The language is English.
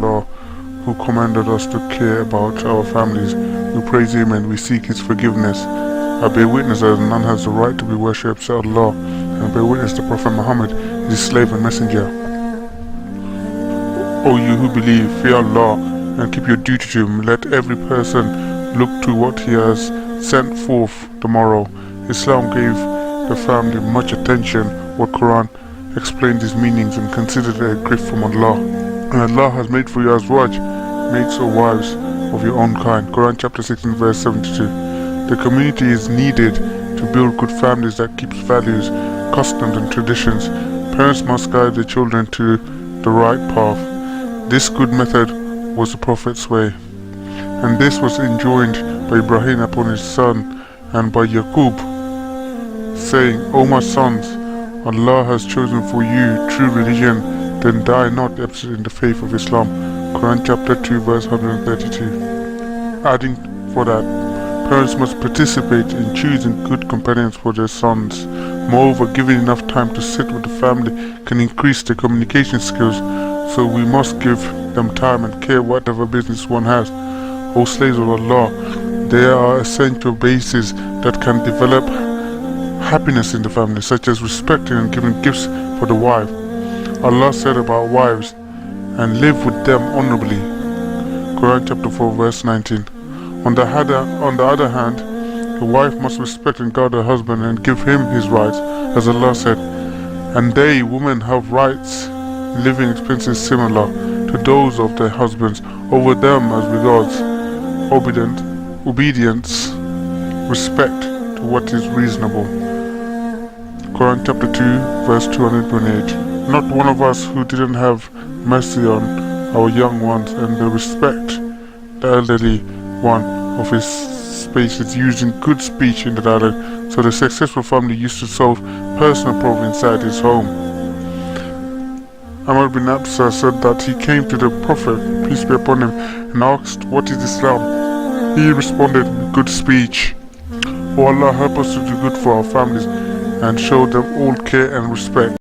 Allah, who commanded us to care about our families. We praise Him and we seek His forgiveness. I bear witness that none has the right to be worshipped except Allah, and I bear witness the Prophet Muhammad is His slave and messenger. O you who believe, fear Allah and keep your duty to Him. Let every person look to what He has sent forth tomorrow. Islam gave the family much attention, what Quran explained its meanings and considered it a gift from Allah. And Allah has made for you azwaj, mates or wives of your own kind. Quran chapter 16 verse 72. The community is needed to build good families that keeps values, customs and traditions. Parents must guide their children to the right path. This good method was the Prophet's way, and this was enjoined by Ibrahim upon his son and by Yaqub, saying, O my sons, Allah has chosen for you true religion, then die not absent in the faith of Islam. Quran chapter 2 verse 132. Adding for that, parents must participate in choosing good companions for their sons. Moreover, giving enough time to sit with the family can increase their communication skills, so we must give them time and care whatever business one has. O slaves of Allah, there are essential bases that can develop happiness in the family, such as respecting and giving gifts for the wife. Allah said about wives, and live with them honorably. Quran chapter 4 verse 19. On the other hand, the wife must respect and guard her husband and give him his rights, as Allah said, and they, women, have rights, living expenses similar to those of their husbands over them as regards obedience, respect to what is reasonable. Quran chapter 2 verse 228. Not one of us who didn't have mercy on our young ones and the respect the elderly one of his spaces, using good speech in the dialogue, so the successful family used to solve personal problems inside his home. Amr bin Absa said that he came to the Prophet, peace be upon him, and asked, what is Islam? He responded, good speech. O Allah, help us to do good for our families and show them all care and respect.